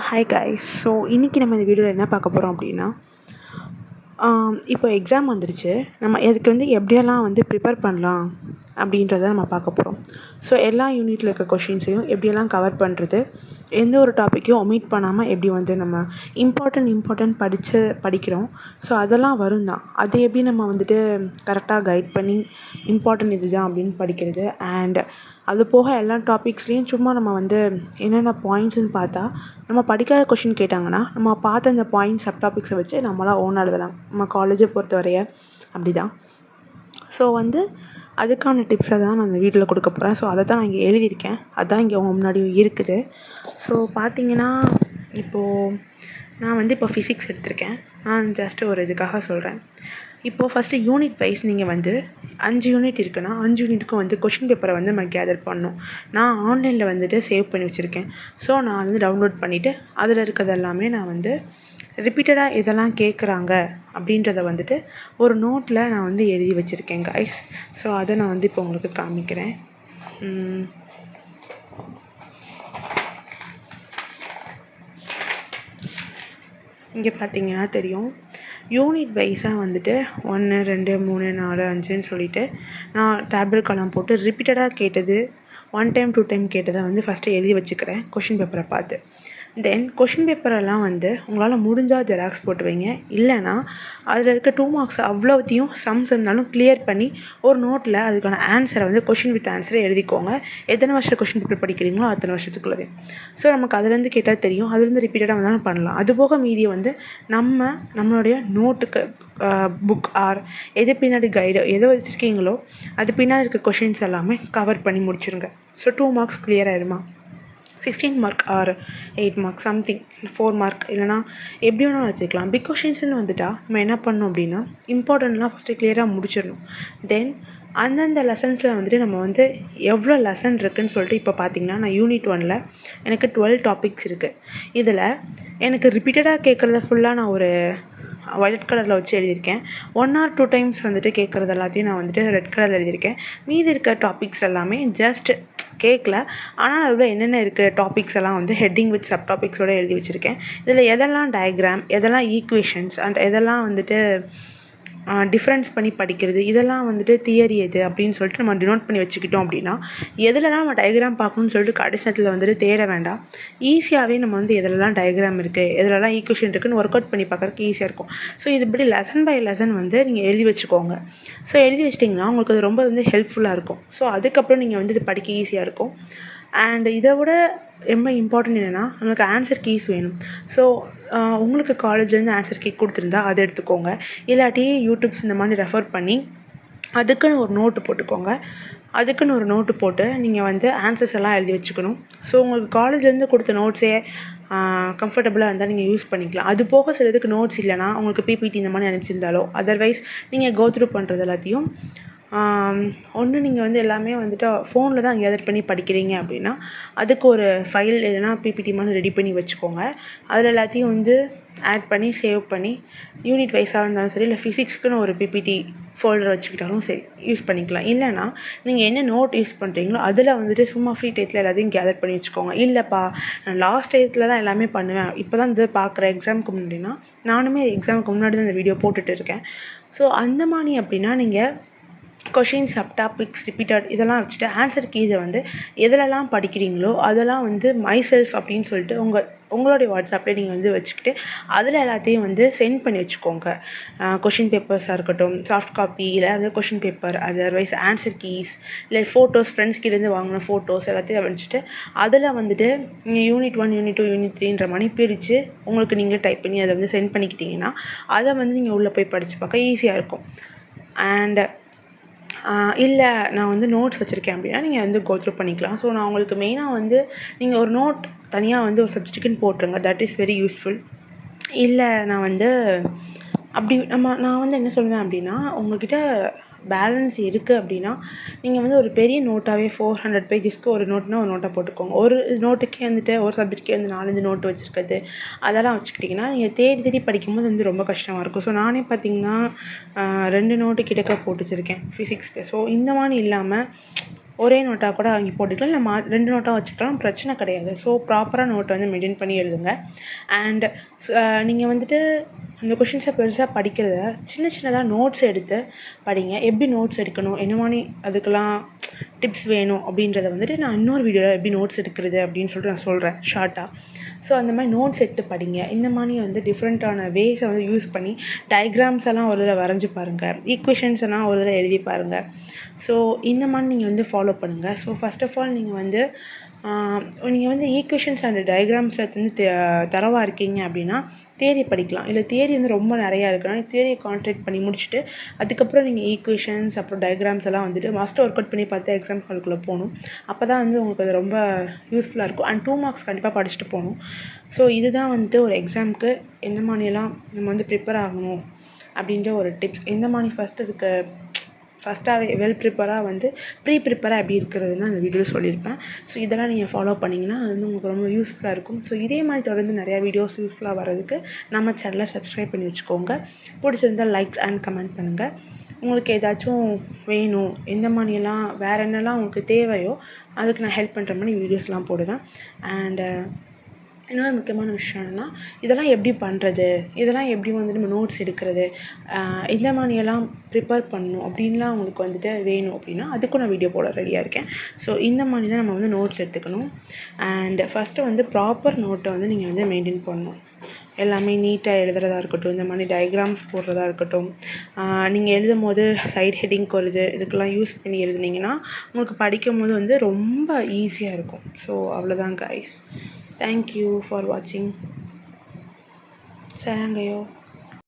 Hi guys. So இன்றைக்கி நம்ம இந்த வீடியோவில் என்ன பார்க்க போகிறோம் அப்படின்னா, இப்போ எக்ஸாம் வந்துடுச்சு. நம்ம இதுக்கு எப்படியெல்லாம் ப்ரிப்பேர் பண்ணலாம் அப்படின்றத நம்ம பார்க்க போகிறோம். ஸோ எல்லா யூனிட்டில் இருக்க கொஷின்ஸையும் எப்படியெல்லாம் கவர் பண்ணுறது, எந்த ஒரு டாப்பிக்கையும் ஒமிட் பண்ணாமல் எப்படி நம்ம இம்பார்ட்டன்ட் படிக்கிறோம். ஸோ அதெல்லாம் வரும் தான். அதை எப்படி நம்ம கரெக்டாக கைட் பண்ணி இம்பார்ட்டன்ட் இது தான் அப்படின்னு படிக்கிறது. அண்ட் அது போக எல்லா டாபிக்ஸ்லேயும் சும்மா நம்ம என்னென்ன பாயிண்ட்ஸ்னு பார்த்தா, நம்ம படிக்காத கொஷின் கேட்டாங்கன்னா நம்ம பார்த்த அந்த பாயிண்ட் சப் டாபிக்ஸை வச்சு நம்மளாம் ஓனாக எழுதலாம். நம்ம காலேஜை பொறுத்தவரைய அப்படி தான். ஸோ அதுக்கான டிப்ஸை தான் நான் இந்த வீடியோவில் கொடுக்க போகிறேன். ஸோ அதை தான் நான் இங்கே எழுதியிருக்கேன். அதுதான் இங்கே உங்கள் முன்னாடியும் இருக்குது. ஸோ பார்த்தீங்கன்னா, இப்போது நான் இப்போ ஃபிசிக்ஸ் எடுத்திருக்கேன். நான் ஜஸ்ட்டு ஒரு இதுக்காக சொல்கிறேன். இப்போது ஃபஸ்ட்டு யூனிட் வைஸ் நீங்கள் 5 யூனிட் இருக்குன்னா 5 யூனிட்டுக்கும் கொஷின் பேப்பரை நம்ம கேதர் பண்ணணும். நான் ஆன்லைனில் சேவ் பண்ணி வச்சுருக்கேன். ஸோ நான் டவுன்லோட் பண்ணிவிட்டு அதில் இருக்கிறது எல்லாமே நான் ரிப்பீட்டடாக இதெல்லாம் கேட்குறாங்க அப்படின்றத ஒரு நோட்டில் நான் எழுதி வச்சுருக்கேன் கைஸ். ஸோ அதை நான் இப்போ உங்களுக்கு காமிக்கிறேன். இங்கே பார்த்தீங்கன்னா தெரியும், யூனிட் வைஸாக 1 2 3 4 5ன்னு சொல்லிவிட்டு நான் டேபிள் காலம் போட்டு ரிப்பீட்டடாக கேட்டது 1 டைம் 2 டைம் கேட்டதை ஃபஸ்ட்டு எழுதி வச்சுக்கிறேன் கொஷின் பேப்பரை பார்த்து. தென் கொஷின் பேப்பரெல்லாம் உங்களால் முடிஞ்சால் ஜெராக்ஸ் போட்டு வைங்க. இல்லைனா அதில் இருக்க 2 மார்க்ஸ் அவ்வளோத்தையும் சம்ஸ் இருந்தாலும் கிளியர் பண்ணி ஒரு நோட்டில் அதுக்கான ஆன்சரை கொஷின் வித் ஆன்சரை எழுதிக்கோங்க. எத்தனை வருஷம் கொஷின் பேப்பர் படிக்கிறீங்களோ அத்தனை வருஷத்துக்குள்ளதே. ஸோ நமக்கு அதுலேருந்து கேட்டால் தெரியும். அதுலேருந்து ரிப்பீட்டடாக வந்தாலும் பண்ணலாம். அதுபோக மீதியை நம்மளுடைய நோட்டுக்கு புக் ஆர் எது பின்னாடி கைடு எதை வச்சுருக்கீங்களோ அது பின்னாடி இருக்க கொஷின்ஸ் எல்லாமே கவர் பண்ணி முடிச்சுருங்க. ஸோ 2 மார்க்ஸ் கிளியர் ஆயிடுமா? 16 mark R 8 mark something 4 mark இல்லைனா எப்படி வேணாலும் வச்சுக்கலாம். பிக் கொஷின்ஸ்னு நம்ம என்ன பண்ணணும் அப்படின்னா, இம்பார்ட்டன்ட்லாம் ஃபஸ்ட்டு கிளியராக முடிச்சிடணும். தென் அந்தந்த லெசன்ஸில் நம்ம எவ்வளோ லெசன் இருக்குதுன்னு சொல்லிட்டு இப்போ பார்த்தீங்கன்னா, நான் யூனிட் 1ல் எனக்கு 12 டாபிக்ஸ் இருக்குது. இதில் எனக்கு ரிப்பீட்டடாக கேட்குறத ஃபுல்லாக நான் ஒரு ஒயிட் கலரில் வச்சு எழுதியிருக்கேன். 1 or 2 டைம்ஸ் கேட்குறது எல்லாத்தையும் நான் ரெட் கலரில் எழுதியிருக்கேன். மீதி இருக்க டாபிக்ஸ் எல்லாமே ஜஸ்ட் கேட்கல, ஆனால் அதில் என்னென்ன இருக்குது டாபிக்ஸ் எல்லாம் ஹெட்டிங் வித் சப் டாபிக்ஸோடு எழுதி வச்சுருக்கேன். இதில் எதெல்லாம் டயக்ராம், எதெல்லாம் ஈக்குவேஷன்ஸ் அண்ட் எதெல்லாம் டிஃப்ரென்ஸ் பண்ணி படிக்கிறது, இதெல்லாம் தியரி எது அப்படின்னு சொல்லிட்டு நம்ம டினோட் பண்ணி வச்சுக்கிட்டோம் அப்படின்னா, எதுலலாம் நம்ம டயக்ராம் பார்க்கணும்னு சொல்லிட்டு கடைசி நேரத்தில் தேட வேண்டாம். ஈஸியாகவே நம்ம எதுலலாம் டயக்ராம் இருக்குது, எதுலலாம் ஈக்குவேஷன் இருக்குதுன்னு ஒர்க் அவுட் பண்ணி பார்க்குறதுக்கு ஈஸியாக இருக்கும். ஸோ இதுபடி லெசன் பை லெசன் நீங்கள் எழுதி வச்சுக்கோங்க. ஸோ எழுதி வச்சிட்டிங்கன்னா உங்களுக்கு அது ரொம்ப ஹெல்ப்ஃபுல்லாக இருக்கும். ஸோ அதுக்கப்புறம் நீங்கள் இது படிக்க ஈஸியாக இருக்கும். அண்ட் இதை விட ரொம்ப இம்பார்ட்டன்ட் என்னென்னா, நமக்கு ஆன்சர் கீஸ் வேணும். ஸோ உங்களுக்கு காலேஜ்லேருந்து ஆன்சர் கீ கொடுத்துருந்தா அதை எடுத்துக்கோங்க. இல்லாட்டி யூடியூப்ஸ் இந்த மாதிரி ரெஃபர் பண்ணி அதுக்குன்னு ஒரு நோட்டு போட்டுக்கோங்க. அதுக்குன்னு ஒரு நோட்டு போட்டு நீங்கள் ஆன்சர்ஸ் எல்லாம் எழுதி வச்சுக்கணும். ஸோ உங்களுக்கு காலேஜ்லேருந்து கொடுத்த நோட்ஸே கம்ஃபர்டபுளாக இருந்தால் நீங்கள் யூஸ் பண்ணிக்கலாம். அது போக சிலதுக்கு நோட்ஸ் இல்லைனா உங்களுக்கு பிபிடி இந்த மாதிரி அனுப்பிச்சிருந்தாலோ, அதர்வைஸ் நீங்கள் கோ த்ரூ பண்ணுறது எல்லாத்தையும் ஒன்று நீங்கள் எல்லாமே ஃபோனில் தான் கேதர் பண்ணி படிக்கிறீங்க அப்படின்னா, அதுக்கு ஒரு ஃபைல் இல்லைனா பிபிடி மாதிரி ரெடி பண்ணி வச்சுக்கோங்க. அதில் எல்லாத்தையும் ஆட் பண்ணி சேவ் பண்ணி யூனிட் வைஸாக இருந்தாலும் சரி, இல்லை ஃபிசிக்ஸ்க்குன்னு ஒரு பிபிடி ஃபோல்டர் வச்சுக்கிட்டாலும் சரி யூஸ் பண்ணிக்கலாம். இல்லைனா நீங்கள் என்ன நோட் யூஸ் பண்ணுறீங்களோ அதில் சும்மா ஃப்ரீ டயத்தில் எல்லாத்தையும் கேதர் பண்ணி வச்சுக்கோங்க. இல்லைப்பா நான் லாஸ்ட் டயத்தில் தான் எல்லாமே பண்ணுவேன், இப்போ தான் பார்க்குறேன் எக்ஸாமுக்கு முன்னாடினா, நானுமே எக்ஸாமுக்கு முன்னாடி தான் இந்த வீடியோ போட்டுட்டு இருக்கேன். ஸோ அந்த மாதிரி அப்படின்னா நீங்கள் கொஷின் சப் டாபிக்ஸ் ரிப்பீட்டட் இதெல்லாம் வச்சுட்டு ஆன்சர் கீஸை எதிலெல்லாம் படிக்கிறீங்களோ அதெல்லாம் மை செல்ஃப் அப்படின்னு சொல்லிட்டு உங்களுடைய வாட்ஸ்அப்பில் நீங்கள் வச்சுக்கிட்டு அதில் எல்லாத்தையும் சென்ட் பண்ணி வச்சுக்கோங்க. கொஷின் பேப்பர்ஸாக இருக்கட்டும், சாஃப்ட் காப்பி இல்லை question paper, otherwise answer keys இல்லை ஃபோட்டோஸ், ஃப்ரெண்ட்ஸ் கிட்டேருந்து வாங்கின ஃபோட்டோஸ் எல்லாத்தையும் வச்சுட்டு அதில் நீங்கள் யூனிட் 1 யூனிட் 2 யூனிட் 3ன்ற மாதிரி பிரித்து உங்களுக்கு நீங்கள் டைப் பண்ணி அதை சென்ட் பண்ணிக்கிட்டிங்கன்னா அதை நீங்கள் உள்ளே போய் படித்து பார்க்க ஈஸியாக இருக்கும். அண்ட் இல்லை நான் நோட்ஸ் வச்சுருக்கேன் அப்படின்னா நீங்கள் கோ த்ரூ பண்ணிக்கலாம். ஸோ நான் உங்களுக்கு மெயினாக நீங்கள் ஒரு நோட் தனியாக ஒரு சப்ஜெக்ட்டுக்குன்னு போட்டுருங்க. That is very useful. இல்லை நான் அப்படி நான் என்ன சொல்லுவேன் அப்படின்னா, உங்கள்கிட்ட பேலன்ஸ் இருக்குது அப்படின்னா நீங்கள் ஒரு பெரிய நோட்டாகவே 400 பேஜஸ்க்கு ஒரு நோட்னா ஒரு நோட்டாக போட்டுக்கோங்க. ஒரு நோட்டுக்கே ஒரு சப்ஜெக்ட்கே 4-5 நோட்டு வச்சுருக்கிறது அதெல்லாம் வச்சுக்கிட்டிங்கன்னா நீங்கள் தேடி தேடி படிக்கும்போது ரொம்ப கஷ்டமாக இருக்கும். ஸோ நானே பார்த்திங்கன்னா 2 நோட்டு கிட்டக்க போட்டு வச்சுருக்கேன் ஃபிசிக்ஸ்க்கு. ஸோ இந்த மாதிரி இல்லாமல் ஒரே நோட்டாக கூட வாங்கி போட்டுக்கலாம், இல்லை 2 நோட்டாக வச்சுக்கலாம், பிரச்சனை கிடையாது. ஸோ ப்ராப்பராக நோட்டை வந்து மெயின்டைன் பண்ணி எழுதுங்க. அண்ட் நீங்கள் வந்துட்டு அந்த கொஷின்ஸை பெருசாக படிக்கிறத சின்னதாக நோட்ஸ் எடுத்து படிங்க. எப்படி நோட்ஸ் எடுக்கணும், என்ன மாதிரி அதுக்கெல்லாம் டிப்ஸ் வேணும் அப்படின்றத வந்துட்டு நான் இன்னொரு வீடியோவில் எப்படி நோட்ஸ் எடுக்கிறது அப்படின்னு சொல்லிட்டு நான் சொல்கிறேன் ஷார்ட்டாக. ஸோ அந்த மாதிரி நோட்ஸ் எடுத்து படிங்க. இந்த மாதிரி வந்து டிஃப்ரெண்ட்டான வேஸை வந்து யூஸ் பண்ணி டயக்ராம்ஸ் எல்லாம் ஒரு தடவை வரைஞ்சி பாருங்கள், ஈக்குவேஷன்ஸ் எல்லாம் ஒரு தடவை எழுதி பாருங்கள். ஸோ இந்த மாதிரி நீங்கள் வந்து ஃபாலோ பண்ணுங்கள். ஸோ ஃபர்ஸ்ட் ஆஃப் ஆல் நீங்கள் வந்து ஈக்குவேஷன்ஸ் அண்ட் டயக்ராம்ஸை வந்து தரவாக இருக்கீங்க அப்படின்னா தியரி படிக்கலாம். இல்லை தியரி வந்து ரொம்ப நிறையா இருக்குன்னா தியரியை கான்சன்ட்ரேட் பண்ணி முடிச்சுட்டு அதுக்கப்புறம் நீங்கள் ஈக்குவேஷன்ஸ் அப்புறம் டயக்ராம்ஸ் எல்லாம் வந்துட்டு மஸ்ட் ஒர்க் அவுட் பண்ணி பார்த்து எக்ஸாம் ஹாலுக்குள்ளே போகணும். அப்போ தான் வந்து உங்களுக்கு அது ரொம்ப யூஸ்ஃபுல்லாக இருக்கும். அண்ட் 2 மார்க்ஸ் கண்டிப்பாக படிச்சுட்டு போகணும். ஸோ இதுதான் வந்துட்டு ஒரு எக்ஸாமுக்கு எந்த மாதிரியெல்லாம் நம்ம வந்து ப்ரிப்பேர் ஆகணும் அப்படின்ற ஒரு டிப்ஸ். எந்த மாதிரி ஃபஸ்ட்டாகவே வெல் ப்ரிப்பராக வந்து ப்ரிப்பராக எப்படி இருக்கிறதுன்னு அந்த வீடியோ சொல்லியிருப்பேன். ஸோ இதெல்லாம் நீங்கள் ஃபாலோ பண்ணிங்கன்னா அது வந்து உங்களுக்கு ரொம்ப யூஸ்ஃபுல்லாக இருக்கும். ஸோ இதே மாதிரி தொடர்ந்து நிறையா வீடியோஸ் யூஸ்ஃபுல்லாக வர்றதுக்கு நம்ம சேனலை சப்ஸ்கிரைப் பண்ணி வச்சுக்கோங்க. பிடிச்சிருந்தால் லைக்ஸ் அண்ட் கமெண்ட் பண்ணுங்கள். உங்களுக்கு ஏதாச்சும் வேணும், எந்த மாதிரியெல்லாம் வேறு என்னெல்லாம் உங்களுக்கு தேவையோ அதுக்கு நான் ஹெல்ப் பண்ணுற மாதிரி வீடியோஸ்லாம் போடுவேன். அண்ட் இன்னொரு முக்கியமான விஷயம் என்னென்னா, இதெல்லாம் எப்படி பண்ணுறது, இதெல்லாம் எப்படி வந்து நம்ம நோட்ஸ் எடுக்கிறது, இந்த மாதிரியெல்லாம் ப்ரிப்பேர் பண்ணணும் அப்படின்லாம் உங்களுக்கு வந்துட்டு வேணும் அப்படின்னா அதுக்கும் நான் வீடியோ போட ரெடியாக இருக்கேன். ஸோ இந்த மாதிரி தான் நம்ம வந்து நோட்ஸ் எடுத்துக்கணும். அண்ட் ஃபஸ்ட்டு வந்து ப்ராப்பர் நோட்டை வந்து நீங்கள் வந்து மெயின்டைன் பண்ணணும். எல்லாமே நீட்டாக எழுதுறதா இருக்கட்டும், இந்த மாதிரி டயக்ராம்ஸ் போடுறதா இருக்கட்டும், நீங்கள் எழுதும் போது சைட் ஹெட்டிங் வருது, இதுக்கெல்லாம் யூஸ் பண்ணி எழுதுனீங்கன்னா உங்களுக்கு படிக்கும் போது வந்து ரொம்ப ஈஸியாக இருக்கும். ஸோ அவ்வளோதான் guys. Thank you for watching. Sarangayo.